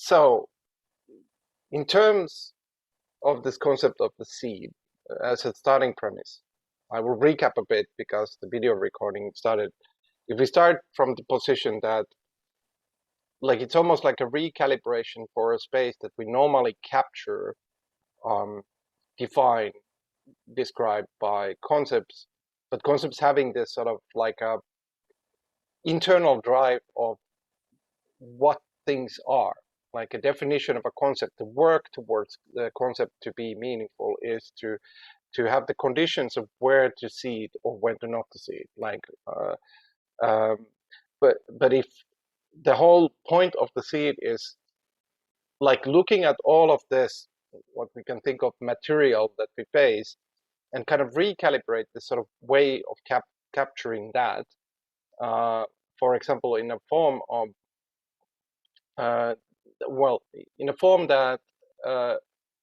So in terms of this concept of the seed as a starting premise, I will recap a bit because the video recording started. If we start from the position that like it's almost like a recalibration for a space that we normally capture, define, describe by concepts, but concepts having this sort of like a internal drive of what things are. Like a definition of a concept, to work towards the concept to be meaningful is to have the conditions of where to see it or when to not to see it. Like, but if the whole point of the seed is like looking at all of this, what we can think of material that we face, and kind of recalibrate this sort of way of capturing that. For example, in a form of well, in a form that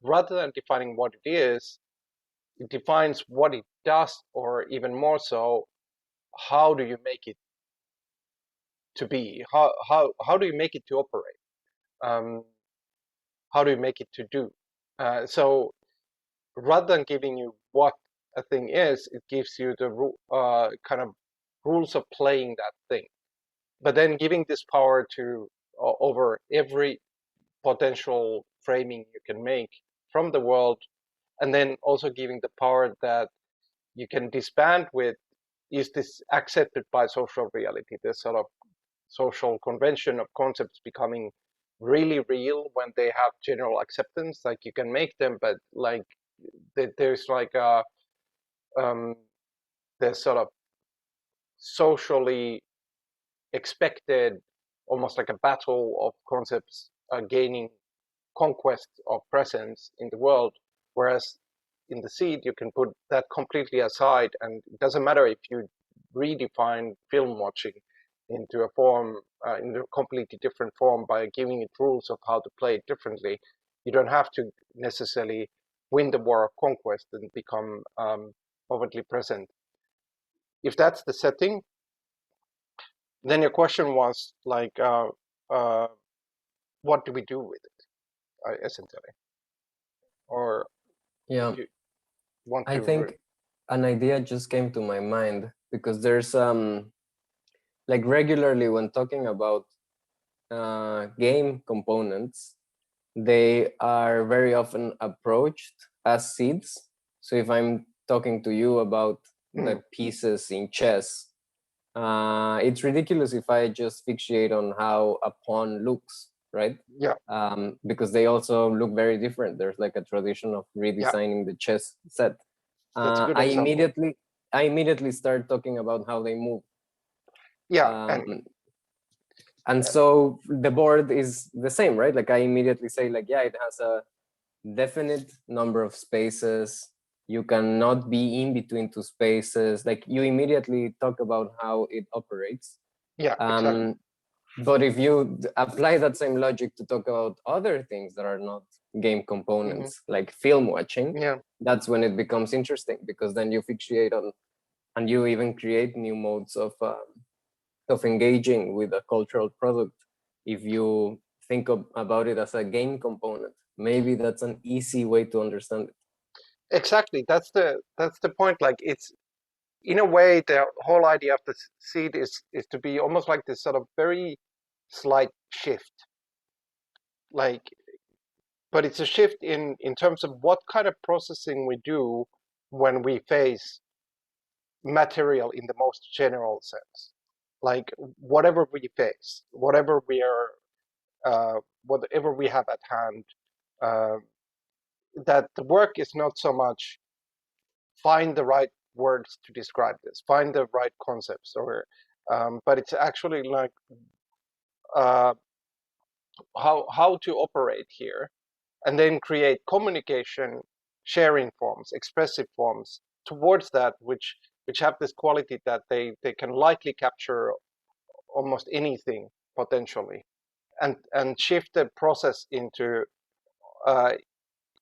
rather than defining what it is, it defines what it does, or even more so, how do you make it to be? How do you make it to operate? How do you make it to do? So rather than giving you what a thing is, it gives you the kind of rules of playing that thing. But then giving this power to over every potential framing you can make from the world, and then also giving the power that you can disband with, is this accepted by social reality, this sort of social convention of concepts becoming really real when they have general acceptance. Like you can make them, but like there's like a there's sort of socially expected, almost like a battle of concepts gaining conquest of presence in the world, whereas in the seed you can put that completely aside, and it doesn't matter if you redefine film watching into a form, in a completely different form by giving it rules of how to play it differently. You don't have to necessarily win the war of conquest and become overtly present. If that's the setting, then your question was like, what do we do with it, essentially? Or Yeah, you want I to? think an idea just came to my mind because there's like regularly when talking about game components, they are very often approached as seeds. So if I'm talking to you about the pieces in chess, it's ridiculous if I just fixate on how a pawn looks, right? Yeah, Because they also look very different. There's like a tradition of yeah, redesigning the chess set. that's a good I example. immediately start talking about how they move. Yeah, And so the board is the same, right? Like I immediately say like, yeah, it has a definite number of spaces. You cannot be in between two spaces. Like you immediately talk about how it operates. yeah, exactly. But if you apply that same logic to talk about other things that are not game components, like film watching, Yeah, that's when it becomes interesting, because then you fixate on, and you even create new modes of engaging with a cultural product. If you think about it as a game component, maybe that's an easy way to understand it. exactly. That's the point. Like it's, in a way, the whole idea of the seed is to be almost like this sort of very slight shift. Like, but it's a shift in terms of what kind of processing we do when we face material in the most general sense. Like whatever we face, whatever we are, whatever we have at hand, uh, that the work is not so much find the right words to describe this, find the right concepts, or but it's actually like uh, how to operate here, and then create communication, sharing forms, expressive forms towards that, which have this quality that they can lightly capture almost anything potentially, and shift the process into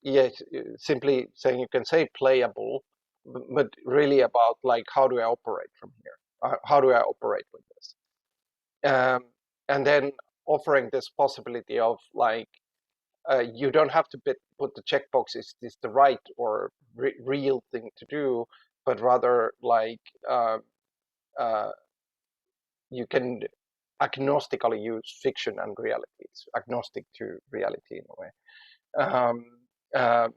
yes, simply saying, you can say playable, but really about like, how do I operate from here? How do I operate with this? And then offering this possibility of like you don't have to put the checkbox, is this the right or real thing to do, but rather like you can agnostically use fiction and reality. It's agnostic to reality in a way. Uh,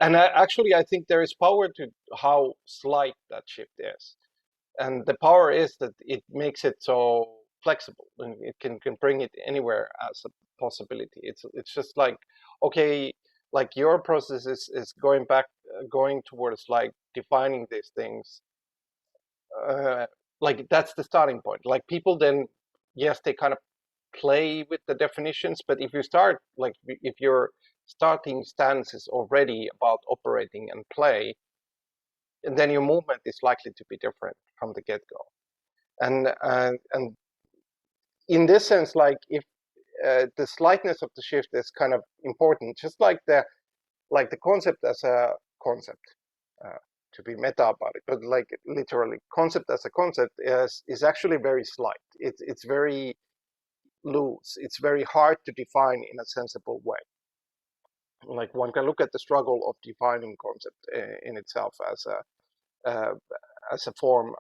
and actually, I think there is power to how slight that shift is. And the power is that it makes it so flexible, and it can bring it anywhere as a possibility. It's just like, okay, like your process is going towards like defining these things. Like that's the starting point. Like people then, yes, they kind of play with the definitions, but if you start like if your starting stance is already about operating and play, and then your movement is likely to be different from the get-go. And in this sense, like if the slightness of the shift is kind of important, just like the concept as a concept, uh, to be meta about it, but like literally concept as a concept is actually very slight. It's very loose. It's very hard to define in a sensible way. Like one can look at the struggle of defining concept in itself as a form,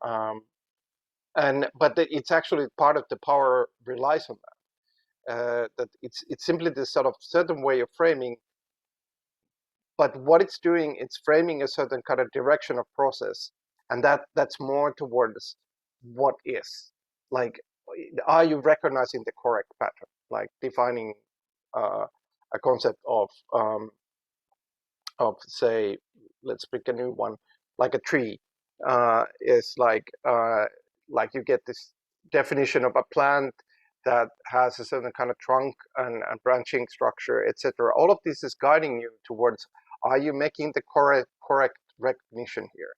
but it's actually part of the power relies on that. That it's simply this sort of certain way of framing, but what it's doing, it's framing a certain kind of direction of process, and that's more towards what is. Like, are you recognizing the correct pattern? Like defining a concept of say, let's pick a new one, like a tree, is like you get this definition of a plant that has a certain kind of trunk and branching structure, etc. All of this is guiding you towards, are you making the correct recognition here?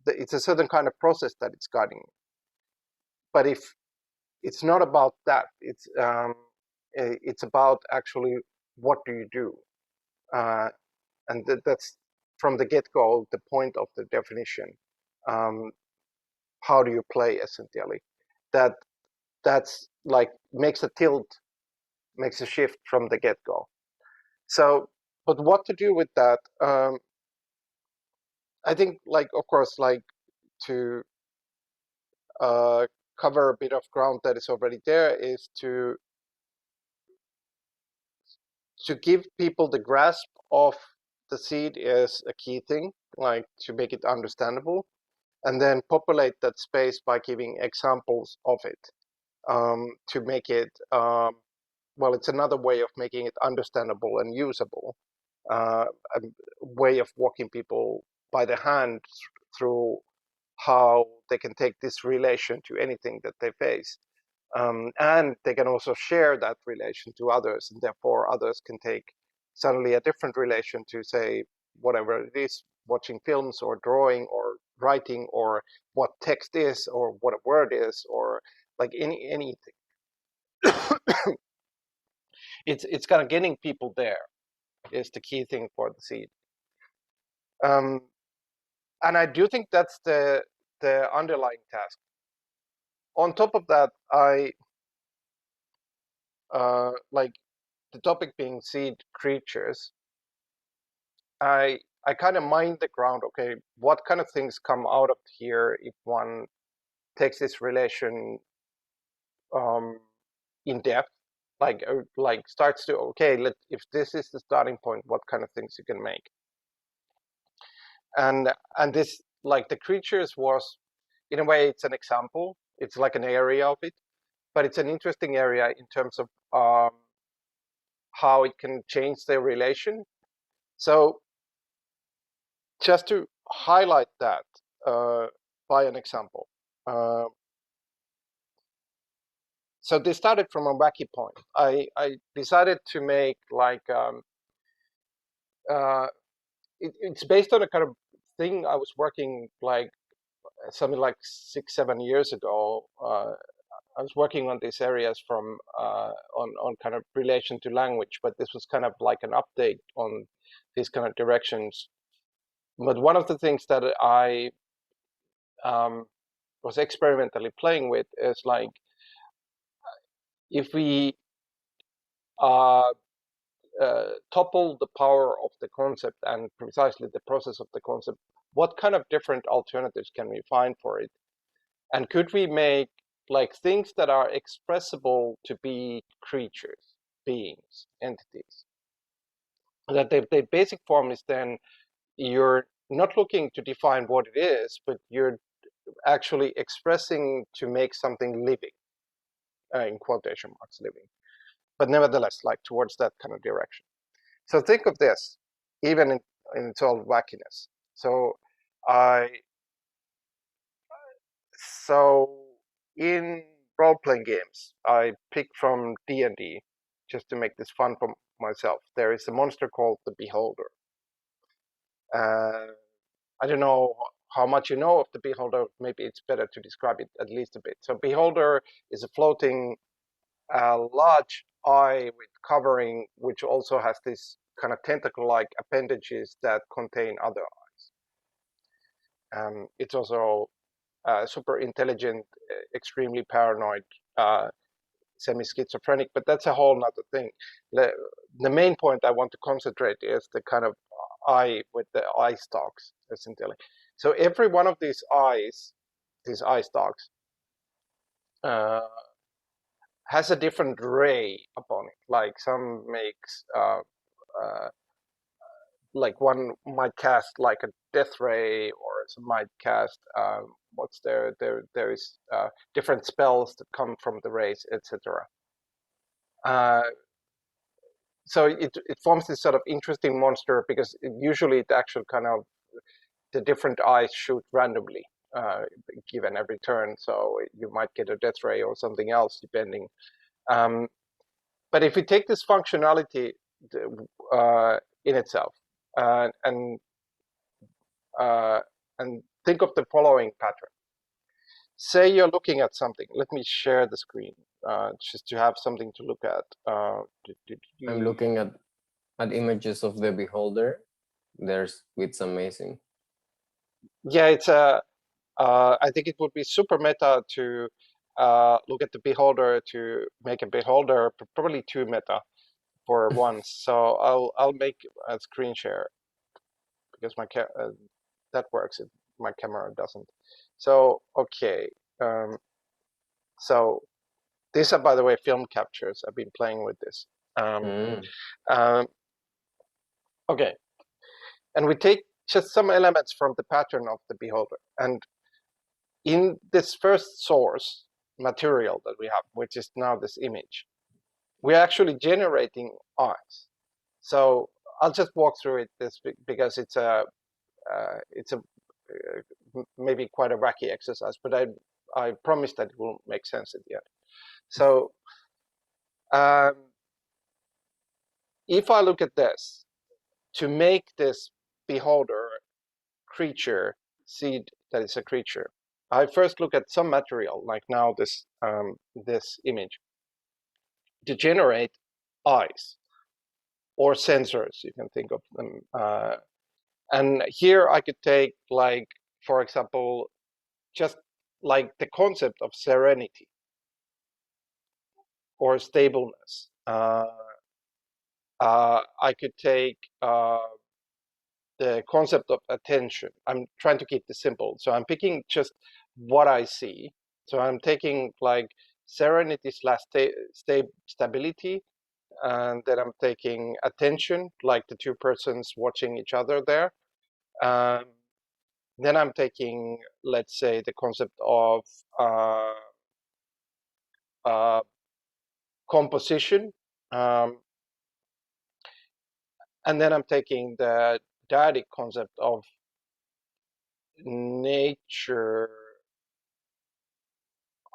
It's a certain kind of process that it's guiding you. But if it's not about that, it's about actually what do you do, and that's from the get-go the point of the definition. How do you play essentially? That's like makes a tilt, makes a shift from the get-go. So, but what to do with that? I think, like, of course, like to cover a bit of ground that is already there is to give people the grasp of the seed is a key thing, like to make it understandable, and then populate that space by giving examples of it, to make it, well, it's another way of making it understandable and usable, a way of walking people by the hand through how they can take this relation to anything that they face. And they can also share that relation to others, and therefore others can take suddenly a different relation to, say, whatever it is, watching films or drawing or writing, or what text is, or what a word is, or like anything. It's kind of getting people there is the key thing for the seed. And I do think that's the underlying task. On top of that, I like the topic being seed creatures. I kind of mind the ground. Okay, what kind of things come out of here if one takes this relation in depth, like starts to, okay, if this is the starting point, what kind of things you can make. And this, like the creatures was, in a way, it's an example. It's like an area of it, but it's an interesting area in terms of how it can change their relation. So just to highlight that by an example. So this started from a wacky point. I decided to make like it's based on a kind of thing I was working like something like 6-7 years ago. I was working on these areas from on kind of relation to language, but this was kind of like an update on these kind of directions. But one of the things that I was experimentally playing with is like if we topple the power of the concept and precisely the process of the concept, what kind of different alternatives can we find for it? And could we make like things that are expressible to be creatures, beings, entities? That the basic form is then you're not looking to define what it is, but you're actually expressing to make something living, in quotation marks, living. But nevertheless, like towards that kind of direction. So think of this, even in its all wackiness. So I so in role-playing games, I pick from D&D just to make this fun for myself. There is a monster called the Beholder. I don't know how much you know of the Beholder. Maybe it's better to describe it at least a bit. So Beholder is a floating large eye with covering, which also has this kind of tentacle-like appendages that contain other eyes. It's also super intelligent, extremely paranoid, semi-schizophrenic, but that's a whole nother thing. The main point I want to concentrate is the kind of eye with the eye stalks, essentially. So every one of these eyes, these eye stalks, has a different ray upon it. Like some makes, like one might cast like a death ray, or some might cast what's there is different spells that come from the rays, etc. So it forms this sort of interesting monster because usually it actually kind of the different eyes shoot randomly given every turn. So you might get a death ray or something else depending. But if we take this functionality in itself and think of the following pattern. Say you're looking at something. Let me share the screen just to have something to look at. I'm looking at images of the Beholder. It's amazing. Yeah, it's a. I think it would be super meta to look at the Beholder to make a Beholder, probably too meta for once. So I'll make a screen share because that works. My camera doesn't. So okay. So these are, by the way, film captures. I've been playing with this. Okay, and we take just some elements from the pattern of the Beholder, and in this first source material that we have, which is now this image, we're actually generating eyes. So I'll just walk through it this because it's a maybe quite a wacky exercise, but I promise that it will make sense at the end. So if I look at this, to make this Beholder creature, seed that is a creature, I first look at some material, like now this this image, to generate eyes or sensors, you can think of them. And here I could take, like, for example, just like the concept of serenity or stableness. I could take the concept of attention. I'm trying to keep this simple. So I'm picking just what I see. So I'm taking like serenity slash stability, and then I'm taking attention, like the two persons watching each other there. Then I'm taking, let's say, the concept of composition. And then I'm taking the dyadic concept of nature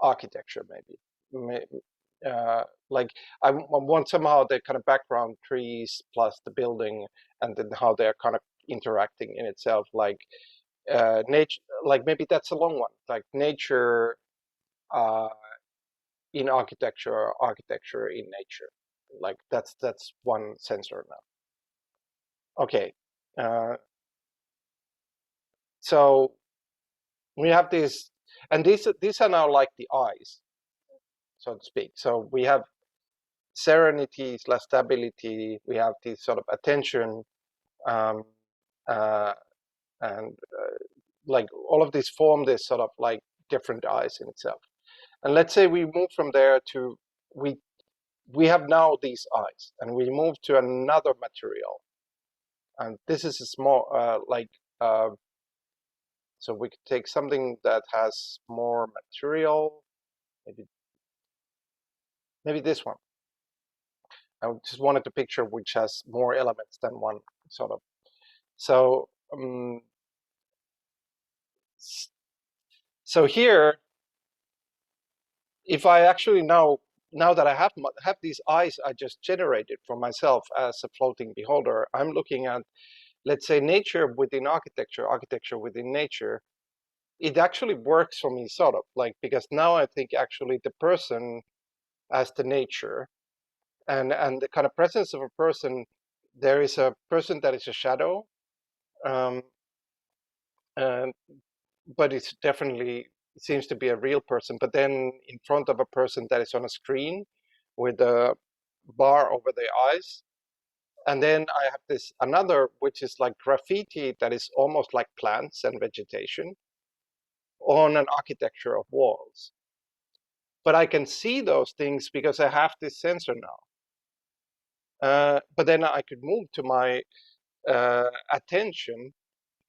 architecture, maybe. Like I want somehow the kind of background trees plus the building, and then how they're kind of interacting in itself, like nature. Like maybe that's a long one, like nature in architecture, or architecture in nature. Like that's one sensor now. Okay, so we have this, and these are now like the eyes. so to speak. So we have serenity / stability. We have this sort of attention, um, uh, and like all of these form this sort of like different eyes in itself. And let's say we move from there to we we have now these eyes, and we move to another material. And this is a small so we could take something that has more material, maybe this one. I just wanted to picture which has more elements than one sort of. So so here, if I actually now that I have these eyes I just generated for myself as a floating beholder, I'm looking at, let's say, nature within architecture, architecture within nature. It actually works for me, sort of, like, because now I think actually the person as the nature, and the kind of presence of a person. There is a person that is a shadow, um, and but it's definitely seems to be a real person. But then in front of a person that is on a screen with a bar over their eyes. And then I have this another, which is like graffiti that is almost like plants and vegetation on an architecture of walls. But I can see those things because I have this sensor now. But then I could move to my attention,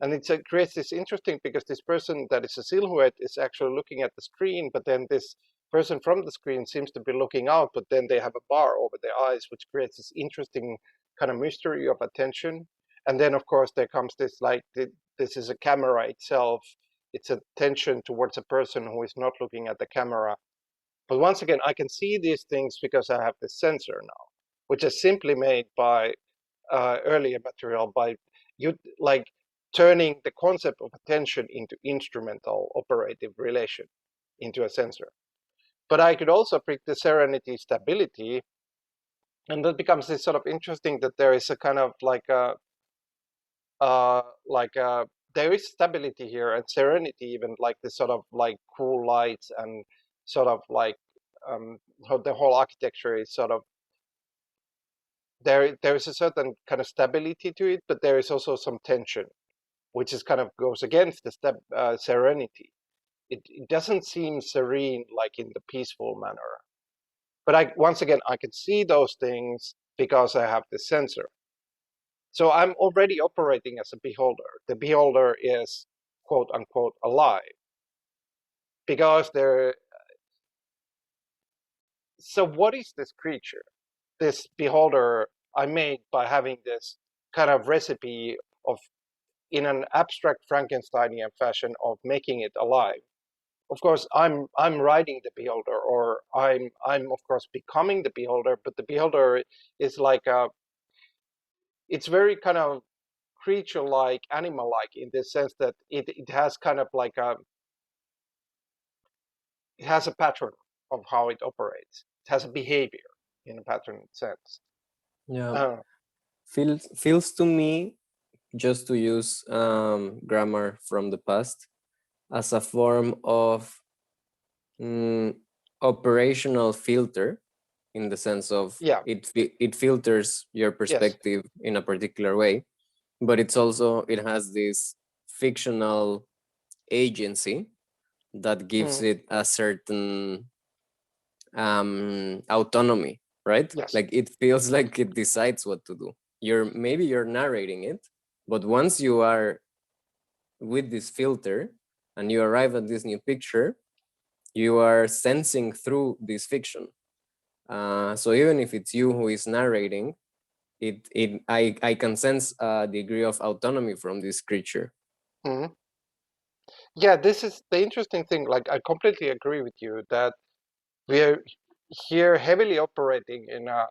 and it creates this interesting, because this person that is a silhouette is actually looking at the screen, but then this person from the screen seems to be looking out, but then they have a bar over their eyes, which creates this interesting kind of mystery of attention. And then of course there comes this, like, this is a camera itself. It's attention towards a person who is not looking at the camera. But once again, I can see these things because I have this sensor now, which is simply made by earlier material, by you like turning the concept of attention into instrumental operative relation into a sensor. But I could also pick the serenity stability, and that becomes this sort of interesting, that there is a kind of like a there is stability here and serenity, even like this sort of like cool lights, and sort of like how the whole architecture is sort of there is a certain kind of stability to it, but there is also some tension, which is kind of goes against the serenity. It doesn't seem serene like in the peaceful manner. But once again, I can see those things because I have the sensor. So I'm already operating as a beholder. The beholder is quote unquote alive because there. So what is this creature, this beholder I made by having this kind of recipe of, in an abstract Frankensteinian fashion, of making it alive? Of course, I'm riding the beholder, or I'm of course becoming the beholder. But the beholder is like it's very kind of creature-like, animal-like, in the sense that it has kind of like it has a pattern of how it operates. It has a behavior in a pattern sense. Yeah, Uh, feels to me, just to use grammar from the past, as a form of operational filter, in the sense of yeah. it filters your Yes. perspective in a particular way, but it has this fictional agency that gives Mm, it a certain autonomy, right? yes. Like it feels like it decides what to do. Maybe you're narrating it, but once you are with this filter and you arrive at this new picture, you are sensing through this fiction. So even if it's you who is narrating, I can sense a degree of autonomy from this creature. Mm. Yeah, this is the interesting thing. Like, I completely agree with you that we are here heavily operating in a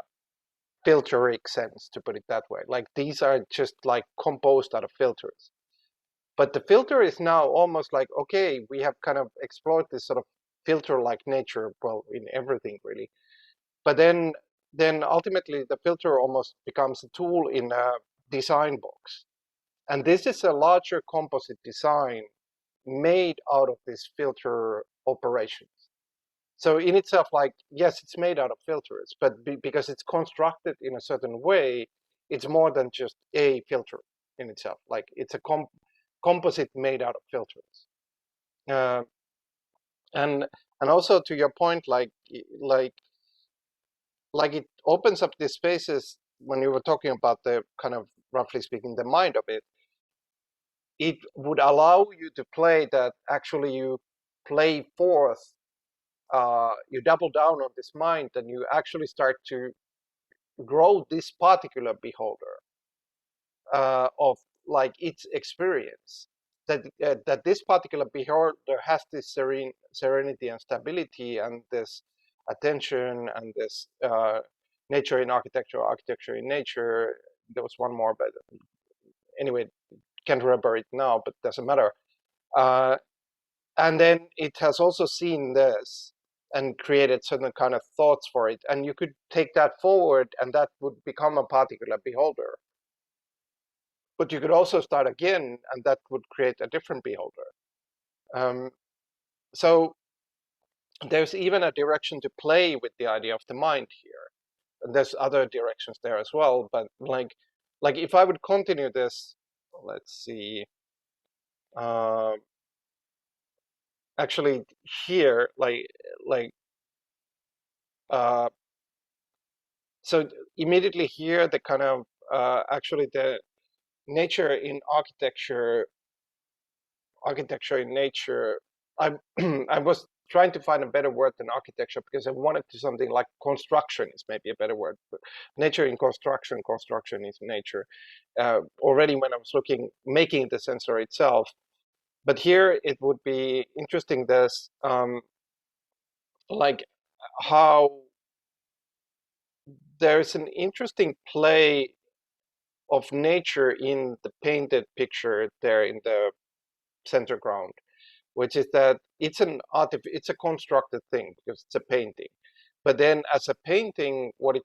filteric sense, to put it that way. Like, these are just like composed out of filters. But the filter is now almost like, okay, we have kind of explored this sort of filter-like nature, well, in everything really. But then ultimately the filter almost becomes a tool in a design box. And this is a larger composite design made out of these filter operations. So in itself, like, yes, it's made out of filters, but because it's constructed in a certain way, it's more than just a filter in itself. Like it's a composite made out of filters. Uh, and also to your point, like it opens up these spaces when you were talking about the kind of, roughly speaking, the mind of it. It would allow you to play that actually you play forth, you double down on this mind, and you actually start to grow this particular beholder of like its experience. That this particular beholder has this serenity and stability, and this attention, and this nature in architecture, architecture in nature. There was one more, but anyway, can't remember it now, but doesn't matter. Uh, and then it has also seen this and created certain kind of thoughts for it, and you could take that forward, and that would become a particular beholder. But you could also start again, and that would create a different beholder. Um, so there's even a direction to play with the idea of the mind here. And there's other directions there as well, but like if I would continue this, let's see. Uh, Actually, here, like uh, so immediately here, the kind of actually the nature in architecture, architecture in nature. I I was trying to find a better word than architecture because I wanted to something like construction is maybe a better word. But nature in construction, construction is nature. Already when I was looking, making the sensor itself, but here it would be interesting. This like how there's an interesting play of nature in the painted picture there in the center ground, which is that it's a constructed thing because it's a painting. But then as a painting, what it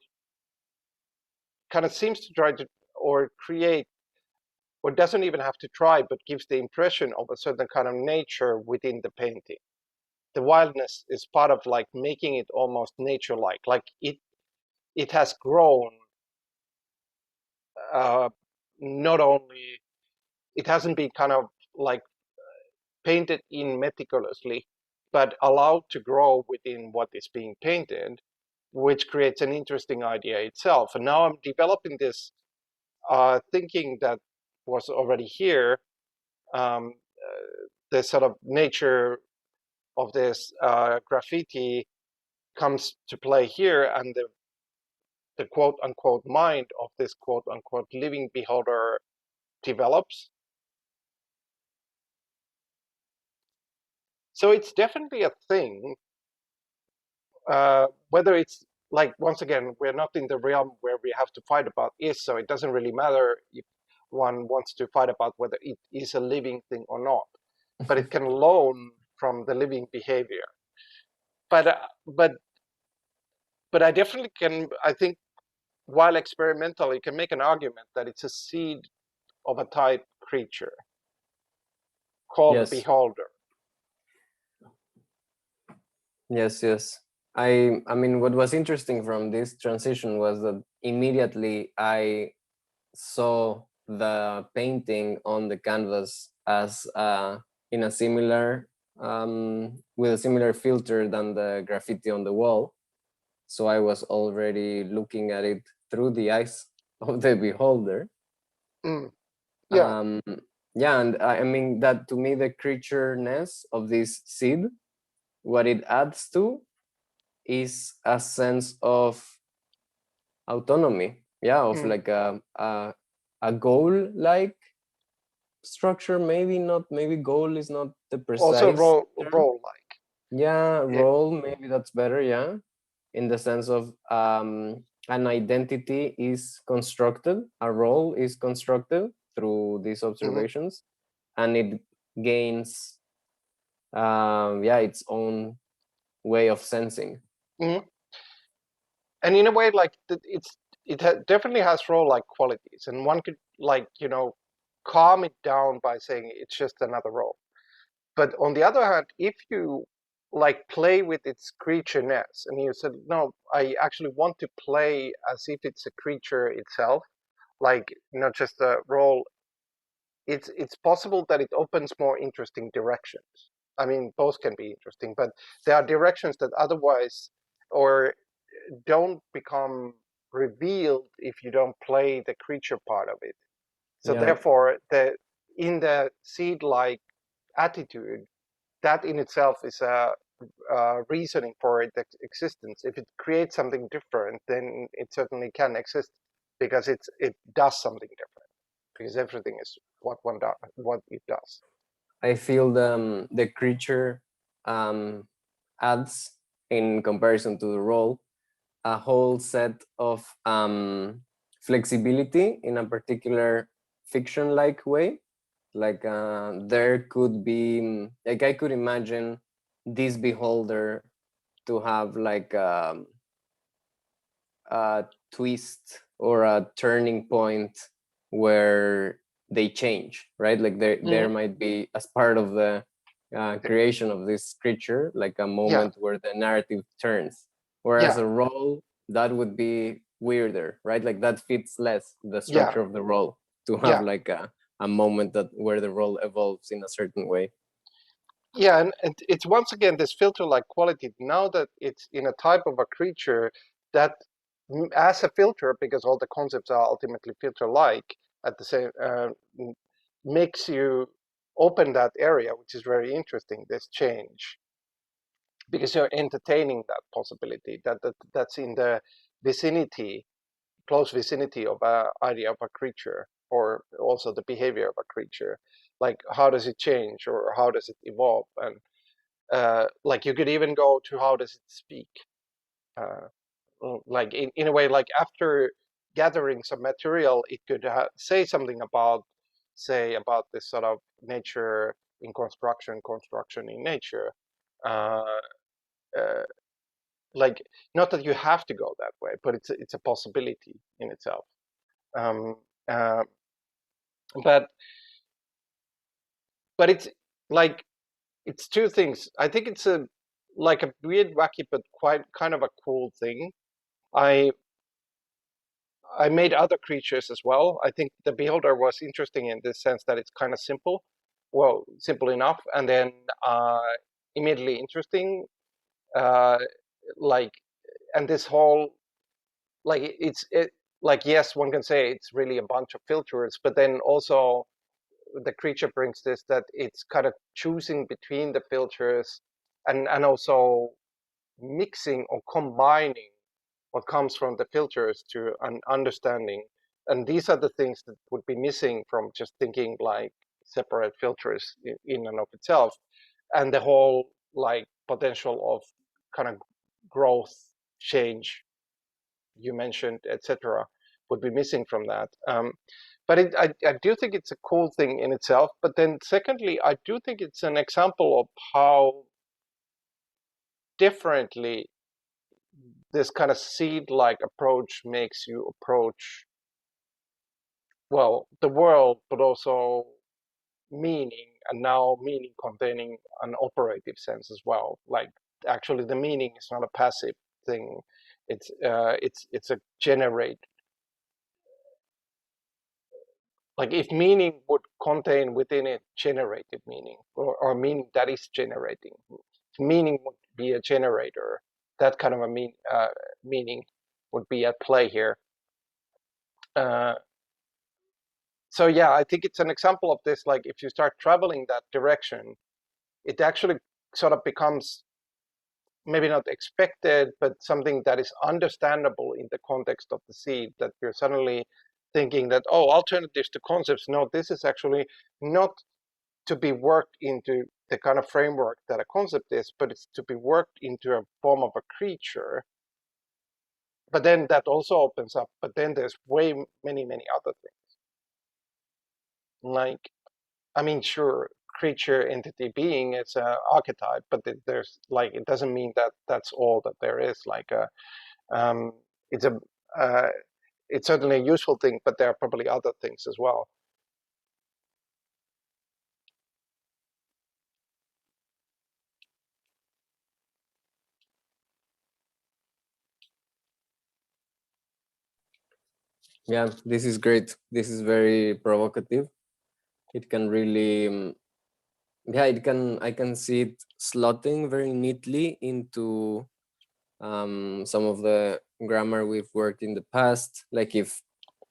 kind of seems to try to or create, or doesn't even have to try, but gives the impression of a certain kind of nature within the painting. The wildness is part of like making it almost nature-like, like it has grown. Uh, Not only it hasn't been kind of like painted in meticulously, but allowed to grow within what is being painted, which creates an interesting idea itself. And now I'm developing this thinking that was already here, the sort of nature of this graffiti comes to play here, and the quote unquote mind of this quote unquote living beholder develops. So it's definitely a thing. Whether it's like, once again, we're not in the realm where we have to fight about is, so it doesn't really matter if one wants to fight about whether it is a living thing or not, but it can learn from the living behavior. But uh, but but I definitely can. I think while experimental, you can make an argument that it's a seed of a type creature called a Yes, beholder. yes. I mean, what was interesting from this transition was that immediately I saw the painting on the canvas as in a similar with a similar filter than the graffiti on the wall. So I was already looking at it through the eyes of the beholder. Mm, yeah. Um, yeah, and I mean that to me the creatureness of this seed, what it adds to is a sense of autonomy. Yeah, of Mm. like a goal like structure, maybe not, maybe goal is not the Also, precise term. role like. Yeah, Yeah. role, maybe that's better. Yeah, in the sense of an identity is constructed, a role is constructed through these Mm-hmm. observations, and it gains yeah, its own way of sensing. Mm-hmm. And in a way, like definitely has role like qualities, and one could like calm it down by saying it's just another role. But on the other hand, if you like play with its creatureness, and you said, no, I actually want to play as if it's a creature itself, like not just a role. It's possible that it opens more interesting directions. I mean, both can be interesting, but there are directions that otherwise or don't become revealed if you don't play the creature part of it. So Yeah, therefore, in the seed-like attitude, that in itself is a reasoning for its existence. If it creates something different, then it certainly can exist because it does something different. Because everything is what it does. I feel the creature adds, in comparison to the role, a whole set of flexibility in a particular fiction-like way. Like there could be, like I could imagine this beholder to have like a twist or a turning point where they change, right? Like there Mhm. might be, as part of the creation of this creature, like a Yeah, moment where the narrative turns. Whereas yeah, a role, that would be weirder, right? Like that fits less the yeah, structure of the role, to have yeah, like a moment that where the role evolves in a certain way. yeah. And it's once again this filter-like quality. Now that it's in a type of a creature that, as a filter, because all the concepts are ultimately filter-like at the same, makes you open that area, which is very interesting. This change because you're entertaining that possibility that's in the vicinity, close vicinity of a idea of a creature, or also the behavior of a creature, like how does it change or how does it evolve, and like you could even go to how does it speak, uh, like in a way, like after gathering some material, it could say something about, say, about this sort of nature in construction, construction in nature, uh, uh, like not that you have to go that way, but it's a possibility in itself. Um, uh, but it's like it's two things. I think it's a like a weird, wacky, but quite kind of a cool thing. I I made other creatures as well. I think the Beholder was interesting in the sense that it's kind of simple, well, simple enough, and then immediately interesting. Uh, like, and this whole like like yes, one can say it's really a bunch of filters, but then also the creature brings this that it's kind of choosing between the filters and also mixing or combining what comes from the filters to an understanding. And these are the things that would be missing from just thinking like separate filters in and of itself. And the whole like potential of kind of growth, change you mentioned, etc., would be missing from that. But I do think it's a cool thing in itself. But then, secondly, I do think it's an example of how differently this kind of seed-like approach makes you approach, well, the world, but also meaning, and now meaning containing an operative sense as well. Like actually, the meaning is not a passive thing; it's a generate. Like if meaning would contain within it generated meaning, or meaning that is generating. If meaning would be a generator, that kind of a meaning would be at play here. Uh, so yeah, I think it's an example of this. Like if you start traveling that direction, it actually sort of becomes maybe not expected, but something that is understandable in the context of the seed, that you're suddenly thinking that, oh, alternatives to concepts. No, this is actually not to be worked into the kind of framework that a concept is, but it's to be worked into a form of a creature. But then that also opens up, but then there's way many other things. Like, I mean, sure, creature, entity, being, it's an archetype, but there's like, it doesn't mean that that's all that there is. Like, um, it's a, uh, it's certainly a useful thing, but there are probably other things as well. Yeah, this is great. This is very provocative. It can really, yeah, it can. I can see it slotting very neatly into some of the grammar we've worked in the past. Like if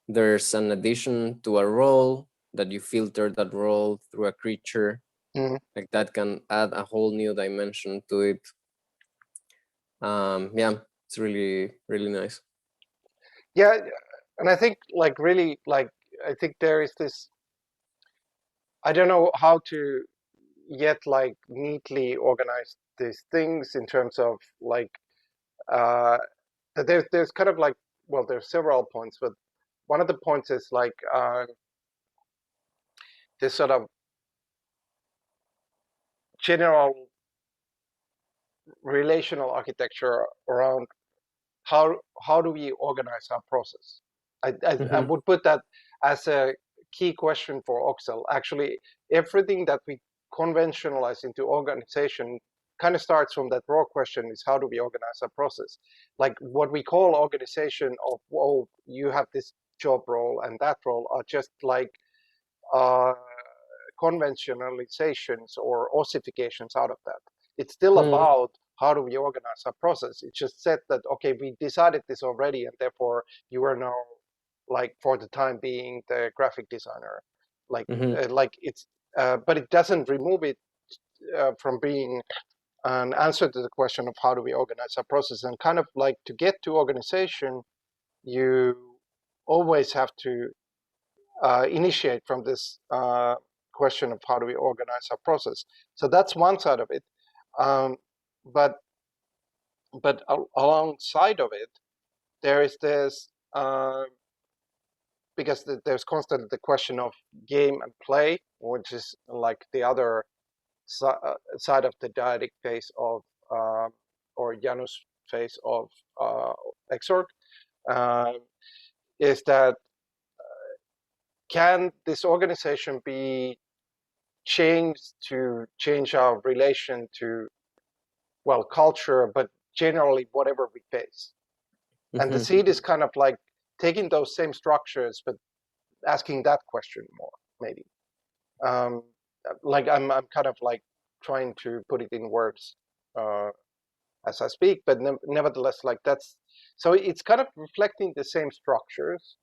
there's an addition to a role that you filter that role through a creature, Mhm. like that can add a whole new dimension to it. Yeah, it's really really nice. Yeah, and I think like really like I think there is this. I don't know how to yet like neatly organize these things in terms of like uh, there's kind of like well there's several points, but one of the points is like this sort of general relational architecture around how do we organize our process? I Mm-hmm. would put that as a key question for Oxel. Actually, everything that we conventionalize into organization kind of starts from that raw question: is how do we organize our process? Like what we call organization of oh, you have this job role and that role are just like uh, conventionalizations or ossifications out of that. It's still Mm-hmm. about how do we organize our process. It just said that, okay, we decided this already, and therefore you are now, like, for the time being, the graphic designer. Mm-hmm. Like it's, but it doesn't remove it from being an answer to the question of how do we organize our process. And kind of like to get to organization, you always have to initiate from this question of how do we organize our process. So that's one side of it. Um, but alongside of it, there is this because there's constantly the question of game and play, which is like the other side of the dyadic phase of or Janus phase of XORG, uh, is that can this organization be changed to change our relation to well culture, but generally whatever we face? And the Mm-hmm. seed is kind of like taking those same structures but asking that question more maybe. um, like I'm kind of like trying to put it in words uh, as I speak, but nevertheless like that's so it's kind of reflecting the same structures,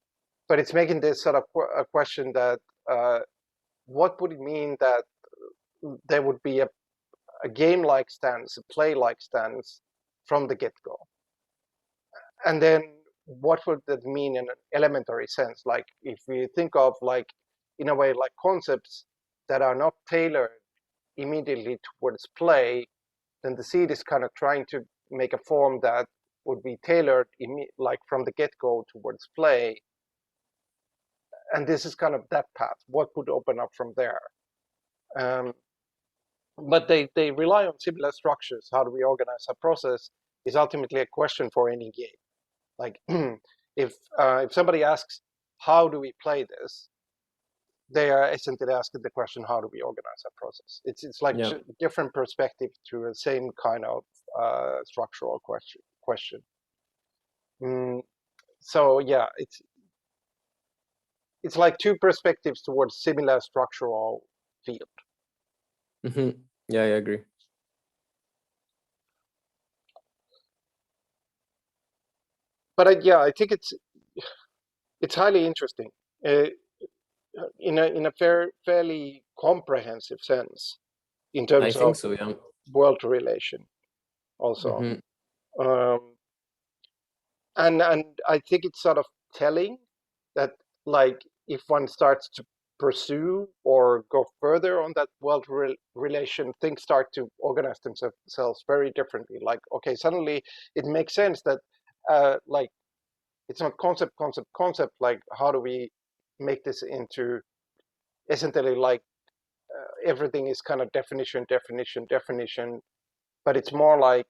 but it's making this sort of a question that what would it mean that there would be a game-like stance, a play-like stance from the get-go? And then what would that mean in an elementary sense? Like if we think of like, in a way, like concepts that are not tailored immediately towards play, then the seed is kind of trying to make a form that would be tailored like from the get-go towards play. And this is kind of that path. What would open up from there? Um, but they rely on similar structures. How do we organize a process is ultimately a question for any game. Like if somebody asks how do we play this, they are essentially asking the question how do we organize a process. It's like Yeah. different perspective to the same kind of structural question. Mm, so yeah, it's like two perspectives towards similar structural field. Mm-hmm. Yeah, I agree. But yeah, I think it's highly interesting. Uh, in a fairly comprehensive sense in I terms think of so. Yeah. world relation also. Mm-hmm. Um, and I think it's sort of telling that like if one starts to pursue or go further on that world relation, things start to organize themselves very differently. Like okay, suddenly it makes sense that like it's not concept. Like how do we make this into essentially like everything is kind of definition, but it's more like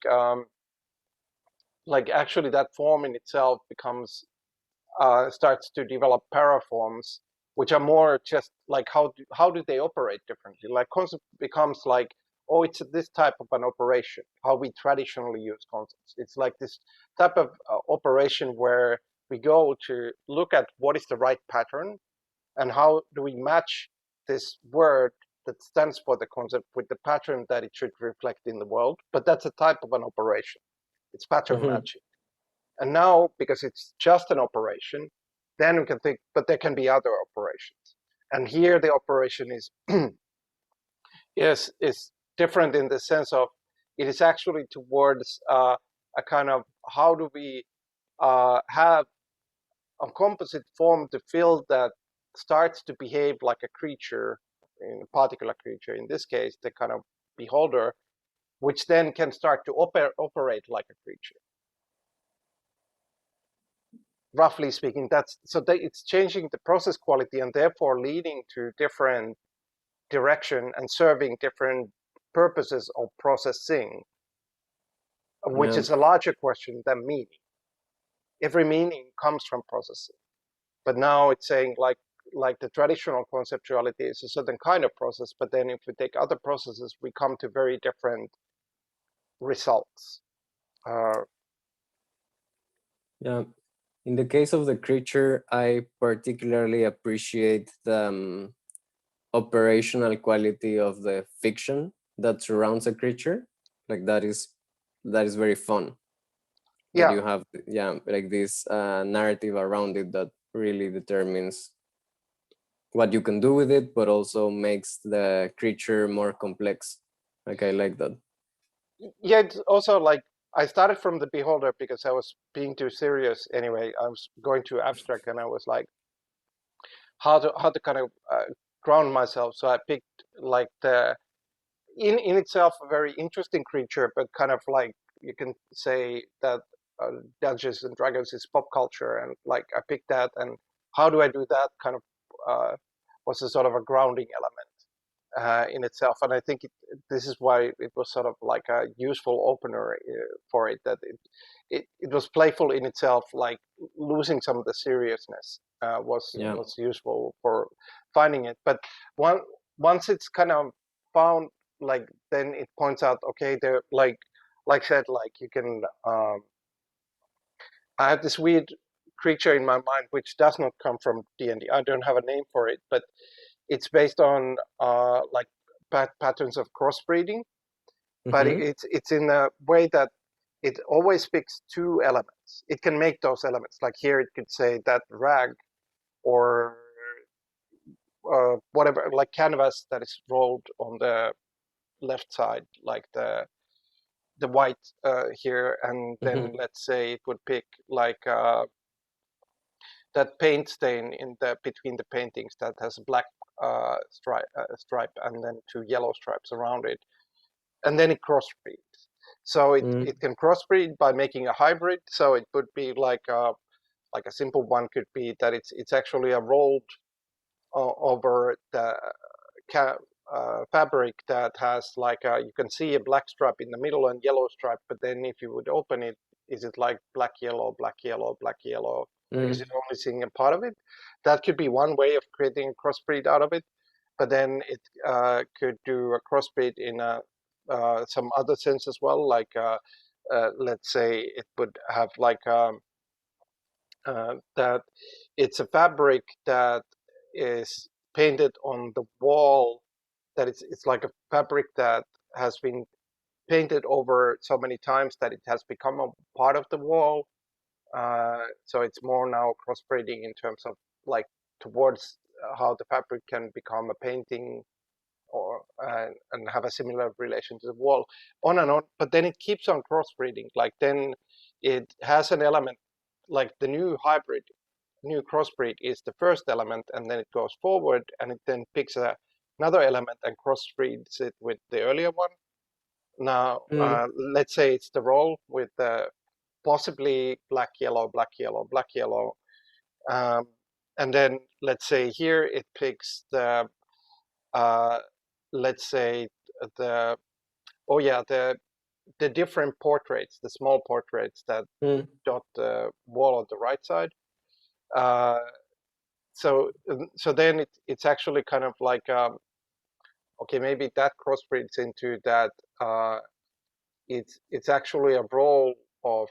actually that form in itself becomes starts to develop paraforms, which are more just like how do they operate differently? Like concept becomes like oh, it's this type of an operation. How we traditionally use concepts. It's like this type of operation where we go to look at what is the right pattern and how do we match this word that stands for the concept with the pattern that it should reflect in the world. But that's a type of an operation. It's pattern Mm-hmm. matching. And now, because it's just an operation, then we can think, but there can be other operations. And here the operation is is different in the sense of it is actually towards a kind of how do we have a composite form to fill that starts to behave like a creature, in a particular creature, in this case, the kind of beholder, which then can start to operate like a creature. Roughly speaking, that's so that it's changing the process quality and therefore leading to different direction and serving different purposes of processing, which Yeah. is a larger question than meaning. Every meaning comes from processing, but now it's saying like the traditional conceptuality is a certain kind of process, but then if we take other processes, we come to very different results. Yeah. In the case of the creature, I particularly appreciate the operational quality of the fiction that surrounds a creature. Like that is very fun. That Yeah, you have, yeah, like this narrative around it that really determines what you can do with it, but also makes the creature more complex. Like I like that. yeah. It's also like I started from the beholder because I was being too serious anyway. I was going too abstract, and I was like, how to kind of ground myself. So I picked like the in itself a very interesting creature, but kind of like you can say that Dungeons and Dragons is pop culture, and like I picked that, and how do I do that? Kind of was a sort of a grounding element in itself, and I think this is why it was sort of like a useful opener for it. That it was playful in itself, like losing some of the seriousness Yeah. was useful for finding it. But one once it's kind of found, like then it points out, okay, there like I said, like you can. I have this weird creature in my mind which does not come from D&D. I don't have a name for it, but it's based on like patterns of crossbreeding, but Mm-hmm. it's in a way that it always picks two elements. It can make those elements. Like here, it could say that rag or whatever, like canvas that is rolled on the left side, like the white here, and then Mm-hmm. let's say it would pick like that paint stain in the between the paintings that has a black stripe and then two yellow stripes around it, and then it crossbreeds. So Mm-hmm. it can crossbreed by making a hybrid. So it would be like a simple one could be that it's actually a rolled over the ca- fabric that has like you can see a black stripe in the middle and yellow stripe, but then if you would open it, is it like black yellow, black yellow, black yellow, because Mm-hmm. you're only seeing a part of it? That could be one way of creating a crossbreed out of it, but then it could do a crossbreed in some other sense as well, like let's say it would have like that it's a fabric that is painted on the wall, that it's like a fabric that has been painted over so many times that it has become a part of the wall. So it's more now crossbreeding in terms of like towards how the fabric can become a painting or and have a similar relation to the wall, on and on. But then it keeps on crossbreeding. Like then it has an element, like the new hybrid, new crossbreed is the first element, and then it goes forward, and it then picks another element and crossbreeds it with the earlier one. Now, Mm-hmm. let's say it's the roll with possibly black, yellow, black, yellow, black, yellow. Um, and then let's say here it picks uh, let's say the, oh yeah, the different portraits, the small portraits that dot the wall on the right side. Uh, so then it's actually kind of like okay, maybe that crossbreeds into that it's actually a roll of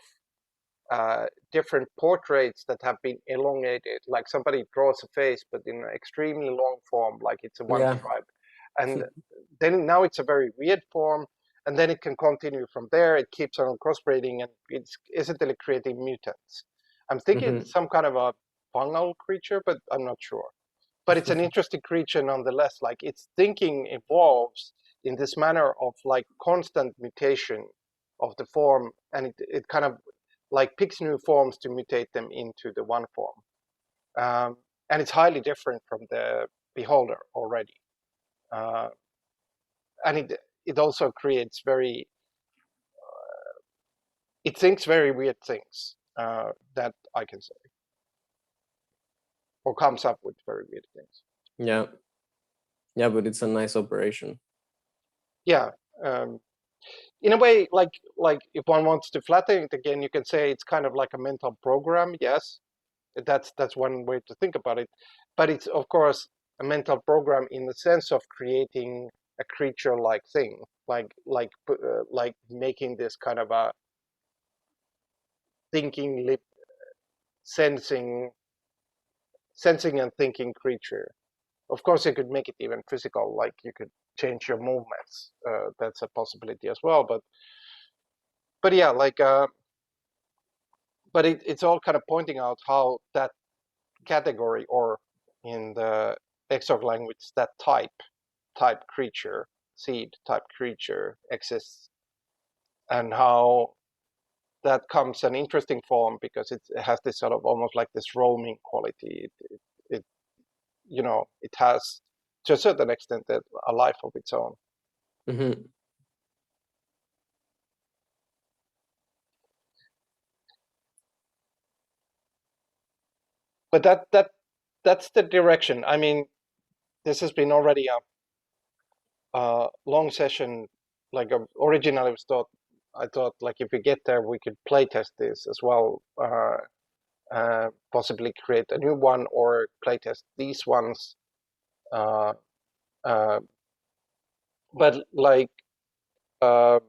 different portraits that have been elongated, like somebody draws a face but in an extremely long form, like it's a one Yeah. stripe, and then now it's a very weird form, and then it can continue from there. It keeps on crossbreeding, and it's essentially creating mutants. I'm thinking Hmm. it's some kind of a fungal creature, but I'm not sure. But it's an interesting creature nonetheless. Like its thinking evolves in this manner of like constant mutation of the form, and it kind of like picks new forms to mutate them into the one form. And it's highly different from the beholder already. Uh, and it also creates very, it thinks very weird things, that I can say, or comes up with very weird things. Yeah. Yeah, but it's a nice operation. Yeah. In a way, like if one wants to flatten it again, you can say it's kind of like a mental program. Yes, that's one way to think about it. But it's of course a mental program in the sense of creating a creature-like thing, like making this kind of a thinking, sensing, sensing and thinking creature. Of course, you could make it even physical, like you could change your movements. That's a possibility as well. But yeah, like but it's all kind of pointing out how that category, or in the XORG language, that type creature, seed type creature exists, and how that comes an interesting form because it has this sort of almost like this roaming quality. It it has to a certain extent a life of its own. Hmm. But that's the direction. I mean, this has been already a long session. Like originally was thought, I thought like if we get there, we could play test this as well. Possibly create a new one or playtest these ones. Uh, uh, but like, uh,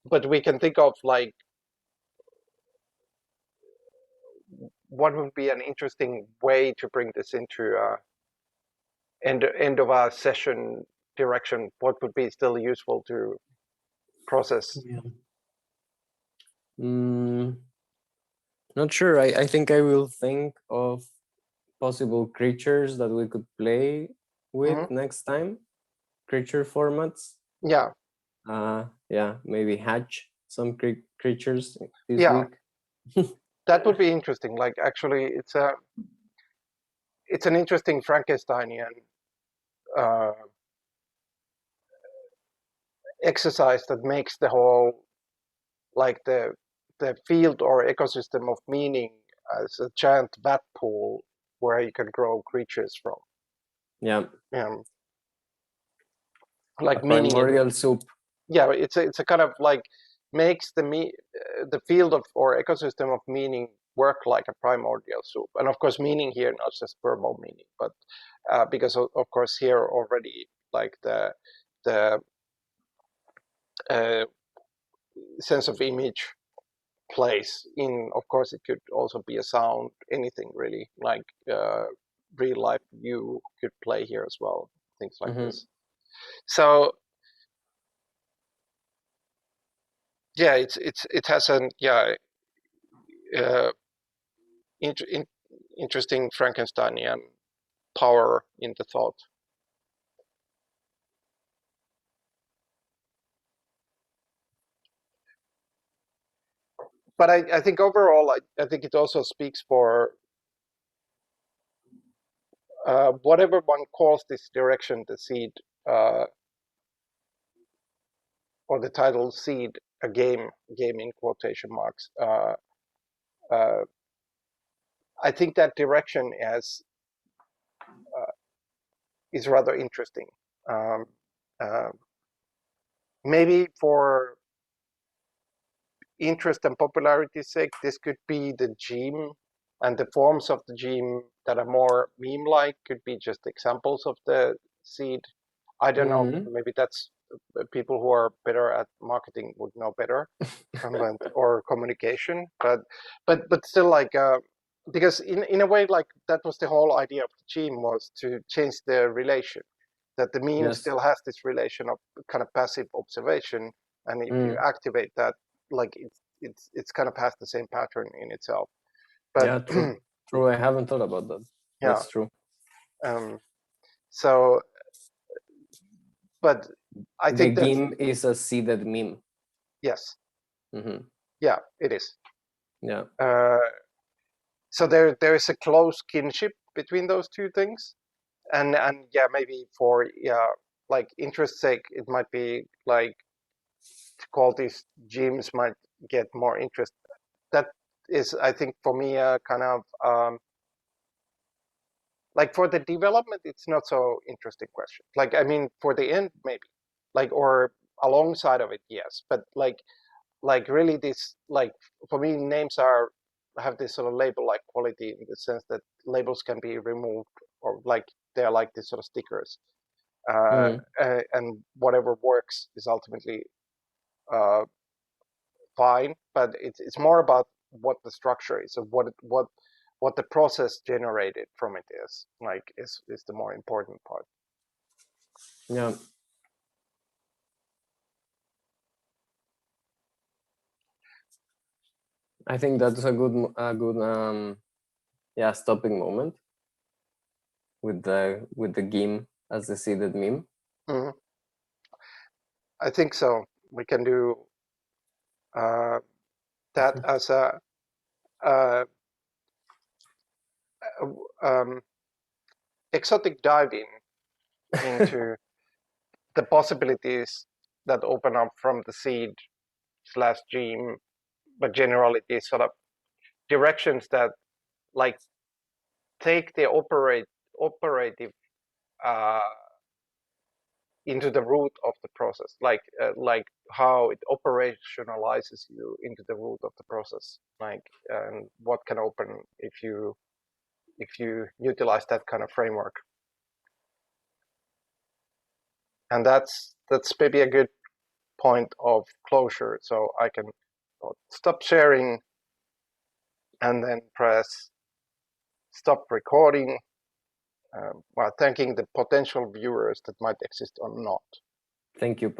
but we can think of like what would be an interesting way to bring this into end of our session direction. What would be still useful to process? Yeah. Mm, not sure. I think I will think of possible creatures that we could play with Hmm. next time. Creature formats. Yeah, Yeah, maybe hatch some creatures this yeah, week. that would be interesting. Like actually, it's an interesting Frankensteinian uh, exercise that makes the whole like the field or ecosystem of meaning as a giant bat pool where you can grow creatures from. Yeah, Um, a like meaning in, primordial soup. yeah, it's a kind of like makes the field of or ecosystem of meaning work like a primordial soup. And of course, meaning here not just verbal meaning, but because of course here already like the uh, sense of image place in. Of course, it could also be a sound, anything really, like real life you could play here as well, things like Hmm. this. So yeah, it has an uh, in, interesting Frankensteinian power in the thought. But I think overall, I think it also speaks for whatever one calls this direction, the seed, uh, or the title seed, a game in quotation marks. Uh, I think that direction is rather interesting. Um, uh, Maybe for interest and popularity's sake, this could be the gene, and the forms of the gene that are more meme-like could be just examples of the seed. I don't know. Hmm. Maybe that's people who are better at marketing would know better, or communication. But still, like because in a way, like that was the whole idea of the gene, was to change the relation. That the meme Yes. still has this relation of kind of passive observation, and if you activate that, like it's kind of has the same pattern in itself. But Yeah, true. True. I haven't thought about that. yeah, That's true. so but I The think that's game is a seeded meme. yes, Mm-hmm. yeah, it is. Yeah. So there is a close kinship between those two things, and yeah, maybe for like interest sake, it might be like to call these gyms might get more interest. That is, I think, for me, a kind of like for the development, it's not so interesting question. Like, I mean, for the end, maybe, like, or alongside of it, yes, but like really this, like for me, names have this sort of label-like quality in the sense that labels can be removed, or like they're like these sort of stickers, and whatever works is ultimately uh, fine. But it's more about what the structure is, of what the process generated from it is, like is the more important part. Yeah. I think that's a good yeah, stopping moment with the game as the seeded meme. Mm-hmm. I think so. We can do that as a uh, exotic diving into the possibilities that open up from the seed slash gene, but generally these sort of directions that like take the operative uh, into the root of the process, like how it operationalizes you into the root of the process, like and what can open if you utilize that kind of framework. And that's maybe a good point of closure, so I can stop sharing and then press stop recording, while thanking the potential viewers that might exist or not. Thank you,